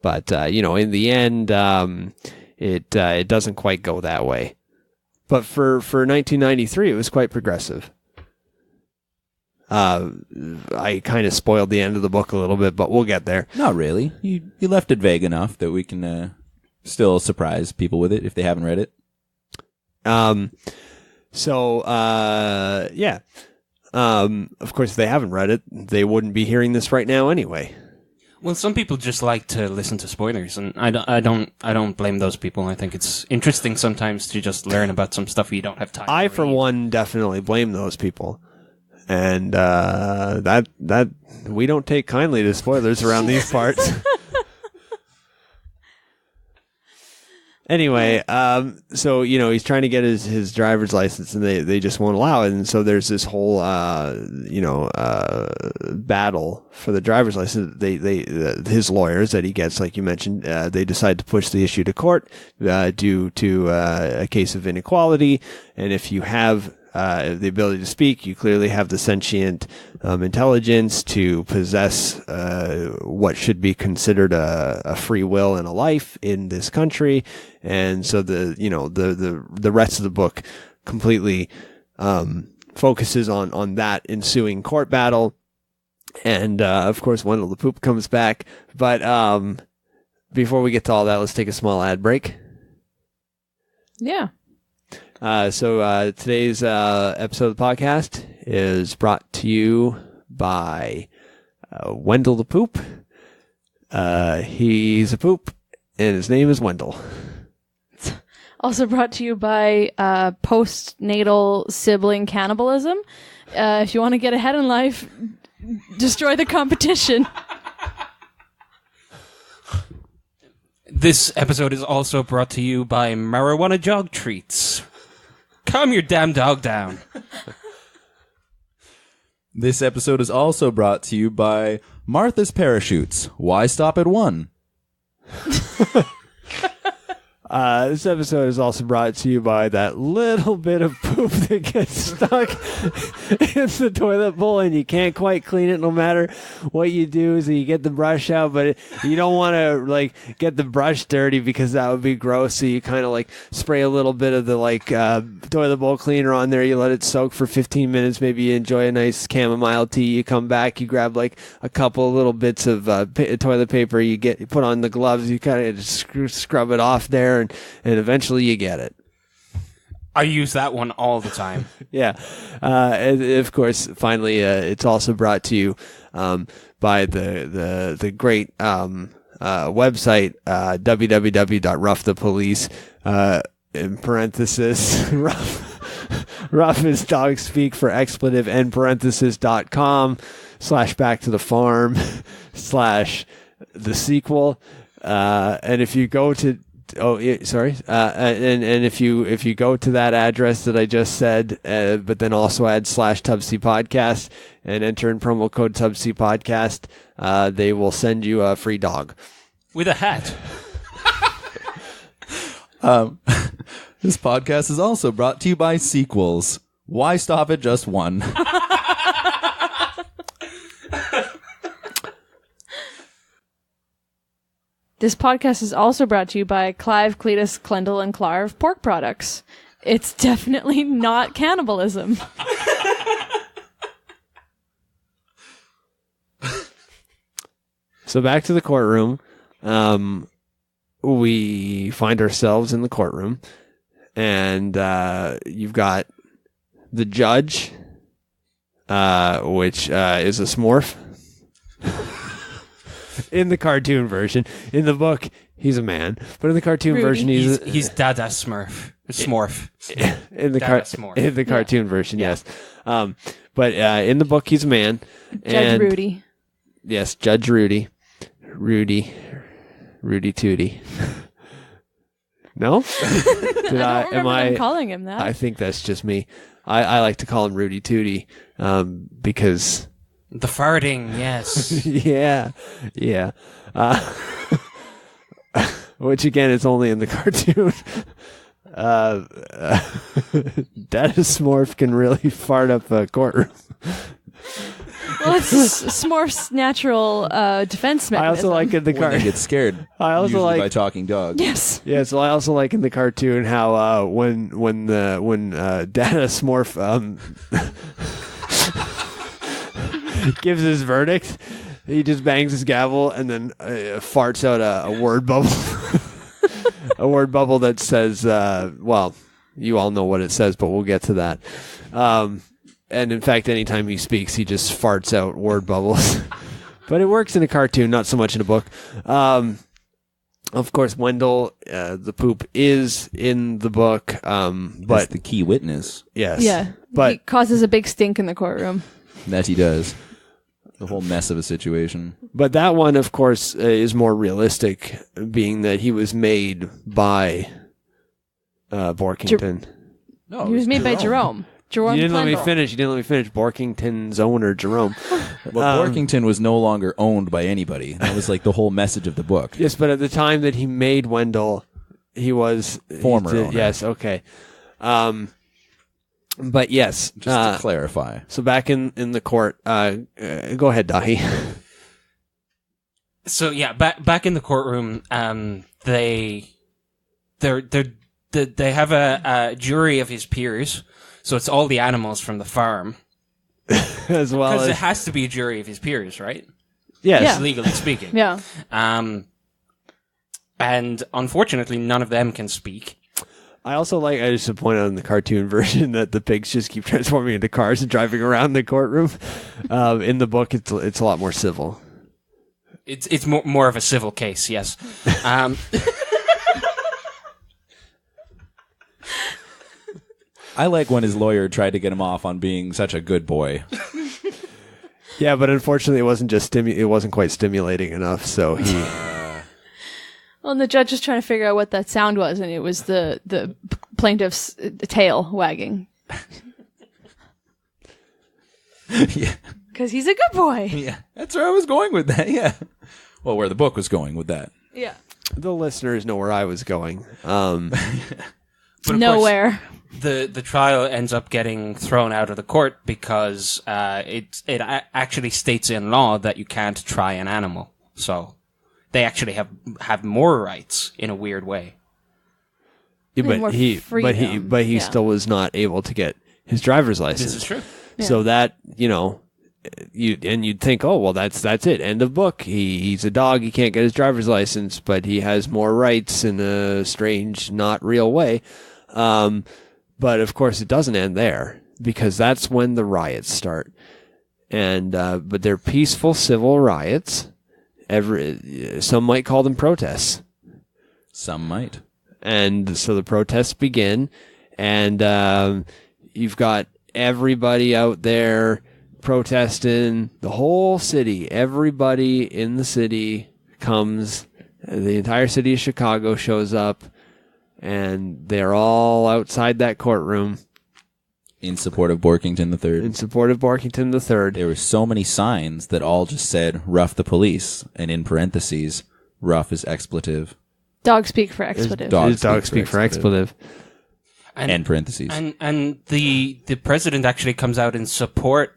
But in the end, it doesn't quite go that way. But for 1993, it was quite progressive. I kind of spoiled the end of the book a little bit, but we'll get there. Not really. You left it vague enough that we can still surprise people with it if they haven't read it. Of course, if they haven't read it, they wouldn't be hearing this right now anyway. Well, some people just like to listen to spoilers, and I don't blame those people. I think it's interesting sometimes to just learn about some stuff you don't have time. I, to for read. one, definitely blame those people, and that we don't take kindly to spoilers around these parts. Anyway, so he's trying to get his driver's license, and they just won't allow it. And so there's this whole battle for the driver's license. His lawyers that he gets, like you mentioned, they decide to push the issue to court due to a case of inequality. And if you have the ability to speak, you clearly have the sentient intelligence to possess what should be considered a free will and a life in this country. And so the rest of the book completely focuses on that ensuing court battle. And of course, Wendell the Poop comes back. But before we get to all that, let's take a small ad break. Yeah. So today's episode of the podcast is brought to you by Wendell the Poop. He's a poop, and his name is Wendell. Also brought to you by postnatal sibling cannibalism. If you want to get ahead in life, destroy the competition. This episode is also brought to you by Marijuana Jog Treats. Calm your damn dog down. This episode is also brought to you by Martha's Parachutes. Why stop at one? This episode is also brought to you by that little bit of poop that gets stuck in the toilet bowl and you can't quite clean it no matter what you do. So you get the brush out, but you don't want to get the brush dirty because that would be gross. So you kind of spray a little bit of the toilet bowl cleaner on there. You let it soak for 15 minutes. Maybe you enjoy a nice chamomile tea. You come back, you grab a couple of little bits of toilet paper. You put on the gloves. You kind of scrub it off there. And eventually you get it. I use that one all the time. Yeah. And of course, finally, it's also brought to you by the great website, www.ruffthepolice, in parenthesis, Ruff is dog speak for expletive, end parenthesis, .com/back-to-the-farm/the sequel. And if you go to and if you go to that address that I just said, but then also add /tubcpodcast and enter in promo code tubcpodcast, they will send you a free dog with a hat. This podcast is also brought to you by sequels. Why stop at just one? This podcast is also brought to you by Clive, Cletus, Clendel, and Clarve pork products. It's definitely not cannibalism. So back to the courtroom. We find ourselves in the courtroom, and you've got the judge, which is a Smurf. In the cartoon version. In the book, he's a man. But in the cartoon version, he's Dada Smurf. Smorf. in the Data Smorf. in the cartoon version, yes. But in the book, he's a man. Judge Rudy. Yes, Judge Rudy. Rudy Tooty. No? I don't remember them calling him that. I think that's just me. I like to call him Rudy Tooty because... The farting, yes. yeah. Which, again, is only in the cartoon. Data Smorf can really fart up a courtroom. Well, it's Smorf's natural defense mechanism. I also like in the When they cartoon. get scared. I also usually like by talking dogs. Yes. Yeah, so I also like in the cartoon how when Data Smorf gives his verdict, he just bangs his gavel and then farts out a word bubble, a word bubble that says, well, you all know what it says, but we'll get to that. And in fact, anytime he speaks, he just farts out word bubbles. But it works in a cartoon, not so much in a book. Of course, Wendell, the poop, is in the book, but That's the key witness. yes, Yeah. but he causes a big stink in the courtroom. That he does. The whole mess of a situation. but that one, of course, is more realistic, being that he was made by Borkington. No, He was made by Jerome. Jerome You didn't let me Plendle. finish. You didn't let me finish. Borkington's owner, Jerome. But Borkington was no longer owned by anybody. That was like the whole message of the book. Yes, but at the time that he made Wendell, he was Former he did- owner. Yes, okay. But yes, Just to clarify. so back in the court, go ahead, Dahi. So yeah, back in the courtroom, they have a jury of his peers. So it's all the animals from the farm. As well Because it as has to be a jury of his peers, right? yes, Yeah. Legally speaking. Yeah. And unfortunately, none of them can speak. I just to point out in the cartoon version that the pigs just keep transforming into cars and driving around the courtroom. In the book, it's a lot more civil. It's more of a civil case, yes. I like when his lawyer tried to get him off on being such a good boy. Yeah, but unfortunately, it wasn't just it wasn't quite stimulating enough. So he Well, and the judge was trying to figure out what that sound was, and it was the plaintiff's tail wagging. Yeah. Because he's a good boy. Yeah. That's where I was going with that. Yeah. Well, where the book was going with that. Yeah. the listeners know where I was going. But of Nowhere. course, the trial ends up getting thrown out of the court because it actually states in law that you can't try an animal. So they actually have more rights in a weird way. Yeah, More but he freedom. he Yeah. still was not able to get his driver's license. This is true. So that, you'd think, oh well, that's it, end of book. He's a dog, he can't get his driver's license, but he has more rights in a strange, not real way. But of course, it doesn't end there, because that's when the riots start, and but they're peaceful civil riots. Some might call them protests. Some might. And so the protests begin, and you've got everybody out there protesting, the whole city. Everybody in the city comes. The entire city of Chicago shows up, and they're all outside that courtroom In support of Borkington III. in support of Borkington III. There were so many signs that all just said "Ruff the police," and in parentheses, "Ruff is expletive." Dog speak for expletive. dog Dogs speak for expletive. And parentheses. And the president actually comes out in support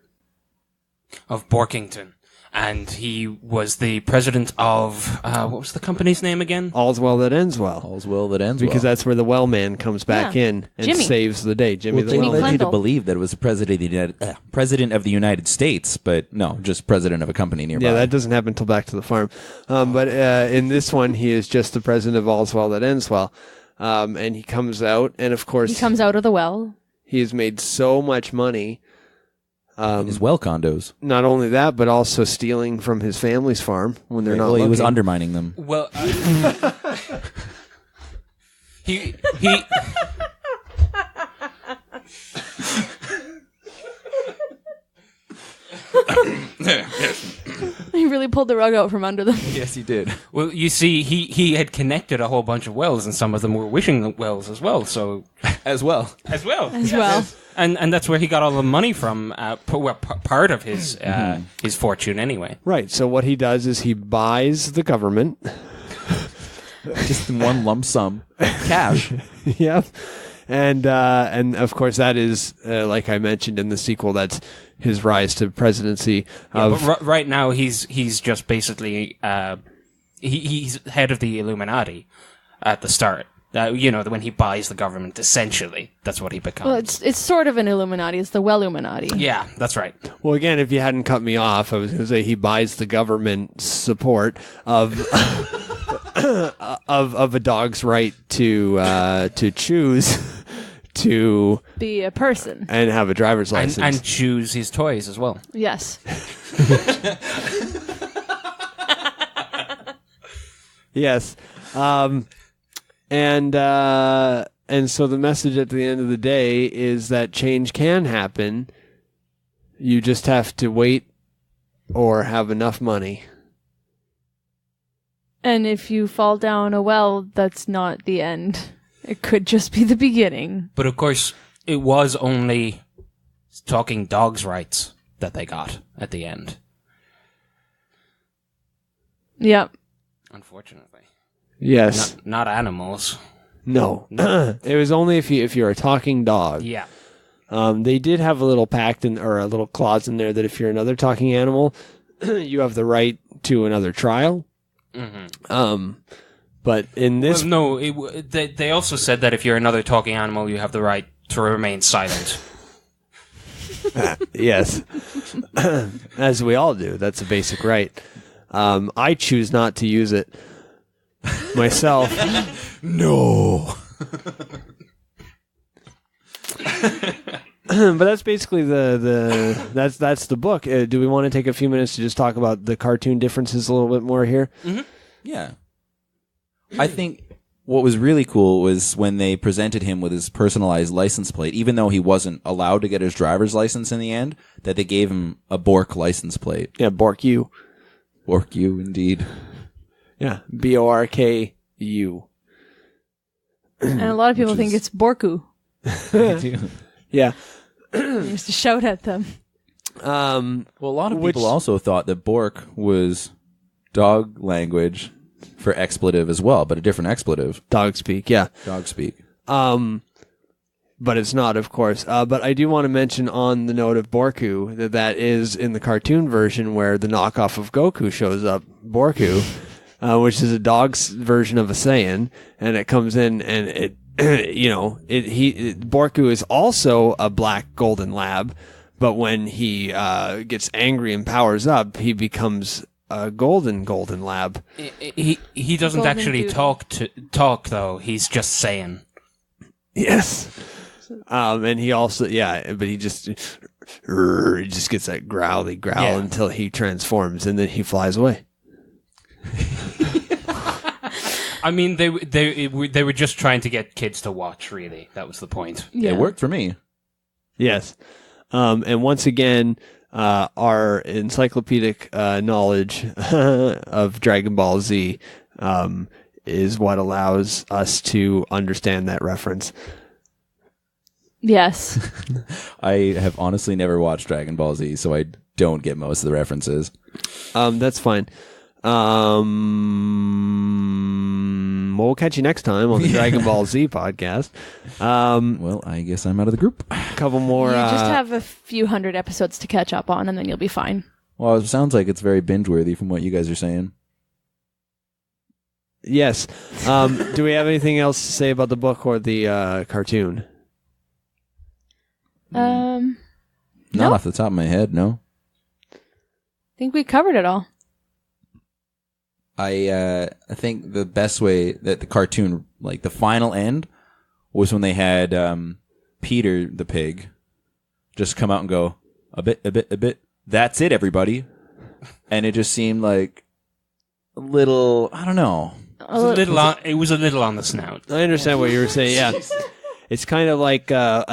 of Borkington, and he was the president of what was the company's name again? All's well that ends well. All's well that ends Because well. that's where the well man comes back Yeah. in and Jimmy. saves the day. Jimmy the They well led man. you to Plendle. believe that it was the president of the United States, but no, just president of a company nearby. Yeah, that doesn't happen until back to the farm. But in this one, he is just the president of All's Well That Ends Well. And he comes out, and of course, He comes out of the well. he has made so much money. In his well condos. Not only that, but also stealing from his family's farm when they're not Well, he was looking. undermining them. Well, he He really pulled the rug out from under them. Yes, he did. Well, you see, he had connected a whole bunch of wells, and some of them were wishing wells as well. So As well. as well, Well, and that's where he got all the money from. Part of his his fortune, anyway. Right. So what he does is he buys the government. Just in one lump sum. Cash. Yep. And of course that is like I mentioned in the sequel. That's his rise to presidency. But right now, he's just basically he's head of the Illuminati at the start. When he buys the government, essentially, that's what he becomes. well, it's sort of an Illuminati. It's the Welluminati. Yeah, that's right. Well, again, if you hadn't cut me off, I was going to say he buys the government support of of a dog's right to choose to Be a person. and have a driver's license. And choose his toys as well. Yes. Yes. And so the message at the end of the day is that change can happen. You just have to wait or have enough money. And if you fall down a well, that's not the end. It could just be the beginning. But of course, it was only talking dogs' rights that they got at the end. Yep. Unfortunately, Yes. not animals. No. It was only if you're a talking dog. Yeah. They did have a little pact or a little clause in there that if you're another talking animal, you have the right to another trial. Mm-hmm. But in this, Well, no, they also said that if you're another talking animal, you have the right to remain silent. yes, as we all do, that's a basic right. I choose not to use it myself. No. But that's basically that's the book. Do we want to take a few minutes to just talk about the cartoon differences a little bit more here? Mm-hmm. Yeah. I think what was really cool was when they presented him with his personalized license plate, even though he wasn't allowed to get his driver's license in the end, that they gave him a Bork license plate. Yeah, Borku. Bork you, indeed. Yeah, Borku. And a lot of people think it's Borku. Yeah. You used to shout at them. Well, a lot of people also thought that Bork was dog language for expletive as well, but a different expletive. Dog speak, yeah. Dog speak. But it's not, of course. But I do want to mention on the note of Borku that is in the cartoon version where the knockoff of Goku shows up, Borku, which is a dog's version of a Saiyan, and it comes in and it, Borku is also a black golden lab, but when he gets angry and powers up, he becomes a golden lab. He doesn't Golden actually doodle. talk though. He's just saying. Yes. And he also, but he just gets that growly growl until he transforms, and then he flies away. I mean, they were just trying to get kids to watch. Really, that was the point. Yeah. It worked for me. Yes. And once again, our encyclopedic knowledge of Dragon Ball Z is what allows us to understand that reference. Yes. I have honestly never watched Dragon Ball Z, so I don't get most of the references. That's fine. We'll catch you next time on the Dragon Ball Z podcast. Well, I guess I'm out of the group. A couple more. You just have a few hundred episodes to catch up on, and then you'll be fine. Well, it sounds like it's very binge-worthy from what you guys are saying. Yes. Do we have anything else to say about the book or the cartoon? Not Nope. off the top of my head, no. I think we covered it all. I think the best way that the cartoon, like the final end, was when they had Peter the pig just come out and go, a bit. That's it, everybody. And it just seemed like a little, I don't know. It was a little on the snout. I understand what you were saying, yeah. It's kind of like the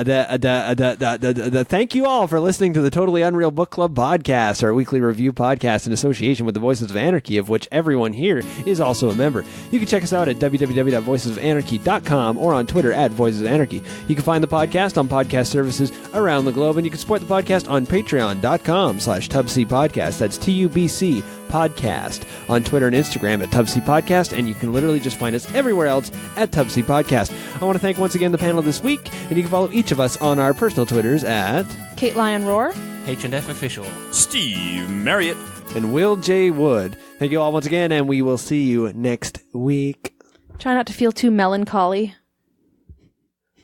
thank you all for listening to the Totally Unreal Book Club podcast, our weekly review podcast in association with the Voices of Anarchy, of which everyone here is also a member. You can check us out at www.voicesofanarchy.com or on Twitter at Voices of Anarchy. You can find the podcast on podcast services around the globe, and you can support the podcast on patreon.com/tubcpodcast. That's TUBC podcast. On Twitter and Instagram at TUBC Podcast, and you can literally just find us everywhere else at TUBC Podcast. I want to thank once again the panel this week, and you can follow each of us on our personal Twitters at caitlionroar, H&F Official, Steve Marriott, and willjwood. Thank you all once again, and we will see you next week. Try not to feel too melancholy.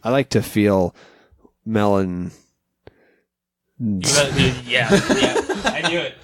I like to feel melon. yeah, I knew it.